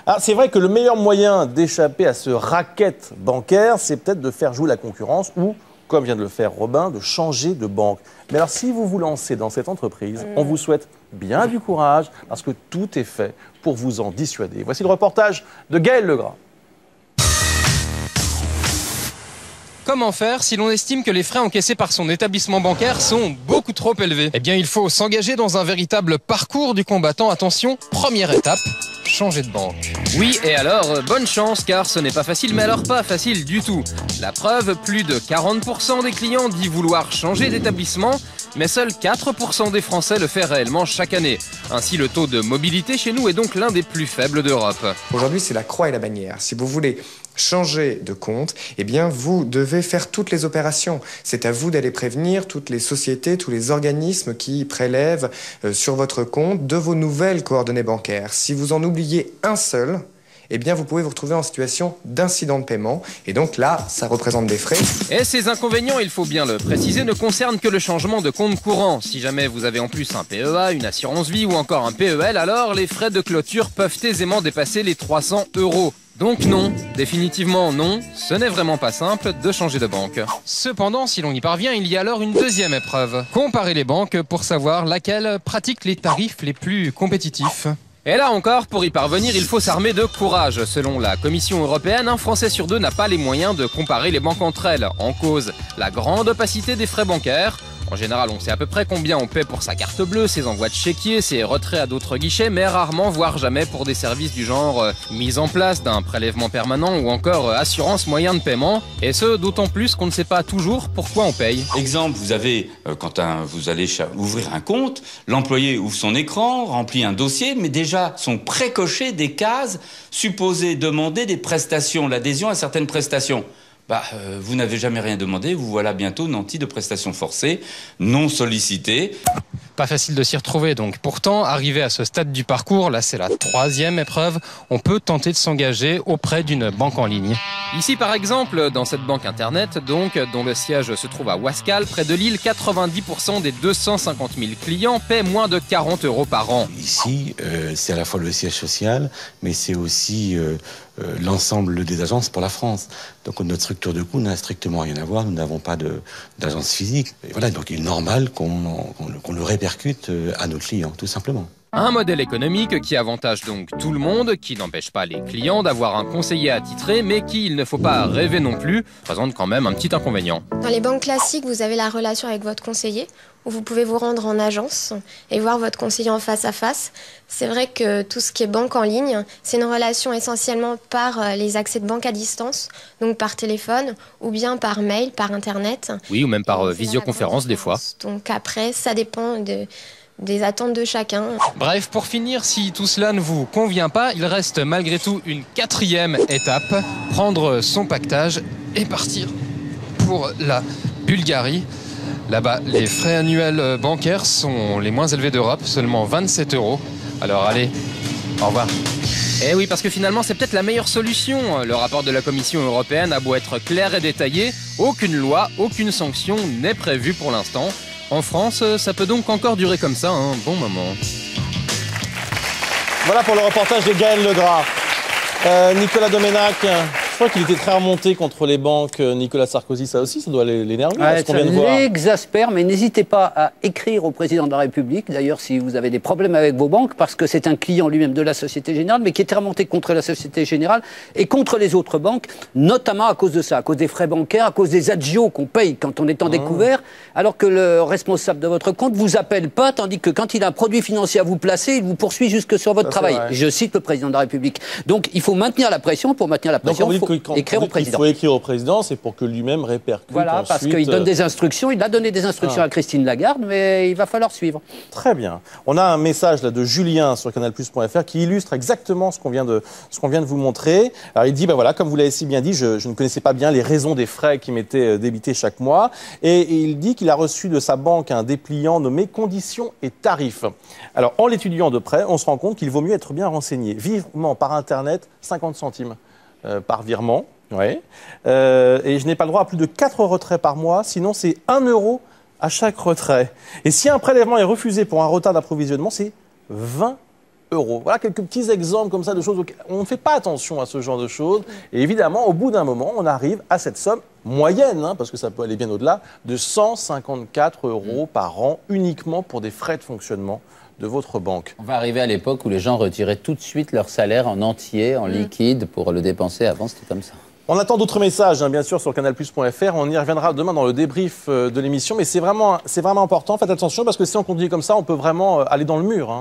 Ah, c'est vrai que le meilleur moyen d'échapper à ce racket bancaire, c'est peut-être de faire jouer la concurrence ou, comme vient de le faire Robin, de changer de banque. Mais alors, si vous vous lancez dans cette entreprise, on vous souhaite bien du courage parce que tout est fait pour vous en dissuader. Voici le reportage de Gaël Legras. Comment faire si l'on estime que les frais encaissés par son établissement bancaire sont beaucoup trop élevés? Eh bien, il faut s'engager dans un véritable parcours du combattant. Attention, première étape, changer de banque. Oui, et alors, bonne chance, car ce n'est pas facile, mais alors pas facile du tout. La preuve, plus de 40% des clients disent vouloir changer d'établissement, mais seuls 4% des Français le font réellement chaque année. Ainsi, le taux de mobilité chez nous est donc l'un des plus faibles d'Europe. Aujourd'hui, c'est la croix et la bannière. Si vous voulez changer de compte, eh bien, vous devez faire toutes les opérations. C'est à vous d'aller prévenir toutes les sociétés, tous les organismes qui prélèvent sur votre compte de vos nouvelles coordonnées bancaires. Si vous en oubliez un seul, eh bien, vous pouvez vous retrouver en situation d'incident de paiement. Et donc là, ça représente des frais. Et ces inconvénients, il faut bien le préciser, ne concernent que le changement de compte courant. Si jamais vous avez en plus un PEA, une assurance vie ou encore un PEL, alors les frais de clôture peuvent aisément dépasser les 300 €. Donc non, définitivement non, ce n'est vraiment pas simple de changer de banque. Cependant, si l'on y parvient, il y a alors une deuxième épreuve. Comparer les banques pour savoir laquelle pratique les tarifs les plus compétitifs. Et là encore, pour y parvenir, il faut s'armer de courage. Selon la Commission européenne, un Français sur deux n'a pas les moyens de comparer les banques entre elles. En cause, la grande opacité des frais bancaires. En général, on sait à peu près combien on paie pour sa carte bleue, ses envois de chéquier, ses retraits à d'autres guichets, mais rarement, voire jamais, pour des services du genre mise en place d'un prélèvement permanent ou encore assurance moyen de paiement. Et ce, d'autant plus qu'on ne sait pas toujours pourquoi on paye. Exemple, vous avez, quand vous allez ouvrir un compte, l'employé ouvre son écran, remplit un dossier, mais déjà sont précochées des cases supposées demander des prestations, l'adhésion à certaines prestations. Vous n'avez jamais rien demandé, vous voilà bientôt nanti de prestations forcées, non sollicitées. Pas facile de s'y retrouver donc. Pourtant, arrivé à ce stade du parcours, là c'est la troisième épreuve, on peut tenter de s'engager auprès d'une banque en ligne. Ici par exemple, dans cette banque internet, donc, dont le siège se trouve à Ouascal, près de Lille, 90% des 250 000 clients paient moins de 40 € par an. Ici, c'est à la fois le siège social, mais c'est aussi l'ensemble des agences pour la France. Donc notre structure de coût n'a strictement rien à voir, nous n'avons pas d'agence physique. Et voilà, donc il est normal qu'on le répercute à nos clients, tout simplement. Un modèle économique qui avantage donc tout le monde, qui n'empêche pas les clients d'avoir un conseiller attitré, mais qui, il ne faut pas rêver non plus, présente quand même un petit inconvénient. Dans les banques classiques, vous avez la relation avec votre conseiller, où vous pouvez vous rendre en agence et voir votre conseiller en face à face. C'est vrai que tout ce qui est banque en ligne, c'est une relation essentiellement par les accès de banque à distance, donc par téléphone ou bien par mail, par internet. Oui, ou même par visioconférence des fois. Donc après, ça dépend des attentes de chacun. Bref, pour finir, si tout cela ne vous convient pas, il reste malgré tout une quatrième étape, prendre son pactage et partir pour la Bulgarie. Là-bas, les frais annuels bancaires sont les moins élevés d'Europe, seulement 27 €. Alors allez, au revoir. Eh oui, parce que finalement, c'est peut-être la meilleure solution. Le rapport de la Commission européenne a beau être clair et détaillé, aucune loi, aucune sanction n'est prévue pour l'instant. En France, ça peut donc encore durer comme ça un bon moment. Voilà pour le reportage de Gaël Legras. Nicolas Doménac, je crois qu'il était très remonté contre les banques. Nicolas Sarkozy, ça aussi, ça doit l'énerver. Ça l'exaspère, mais n'hésitez pas à écrire au président de la République, d'ailleurs, si vous avez des problèmes avec vos banques, parce que c'est un client lui-même de la Société Générale, mais qui était remonté contre la Société Générale et contre les autres banques, notamment à cause de ça, à cause des frais bancaires, à cause des agios qu'on paye quand on est en découvert, alors que le responsable de votre compte vous appelle pas, tandis que quand il a un produit financier à vous placer, il vous poursuit jusque sur votre travail. Je cite le président de la République. Donc, il faut maintenir la pression. Pour maintenir la pression, il faut écrire au président. Il faut écrire au président, c'est pour que lui-même répercute. Voilà, ensuite, parce qu'il donne des instructions. Il a donné des instructions à Christine Lagarde, mais il va falloir suivre. Très bien. On a un message là de Julien sur canalplus.fr qui illustre exactement ce qu'on vient de vous montrer. Alors il dit, voilà, comme vous l'avez si bien dit, je ne connaissais pas bien les raisons des frais qui m'étaient débités chaque mois. Et il dit qu'il a reçu de sa banque un dépliant nommé conditions et tarifs. Alors en l'étudiant de près, on se rend compte qu'il vaut mieux être bien renseigné. Virement par Internet, 50 centimes par virement. Ouais. Et je n'ai pas le droit à plus de 4 retraits par mois, sinon c'est 1 € à chaque retrait. Et si un prélèvement est refusé pour un retard d'approvisionnement, c'est 20 €. Voilà quelques petits exemples comme ça de choses auxquelles on ne fait pas attention à ce genre de choses. Et évidemment, au bout d'un moment, on arrive à cette somme moyenne, parce que ça peut aller bien au-delà, de 154 € par an uniquement pour des frais de fonctionnement de votre banque. On va arriver à l'époque où les gens retiraient tout de suite leur salaire en entier, en liquide, pour le dépenser. Avant, c'était comme ça. On attend d'autres messages, bien sûr, sur canalplus.fr. On y reviendra demain dans le débrief de l'émission. Mais c'est vraiment important. Faites attention parce que si on continue comme ça, on peut vraiment aller dans le mur.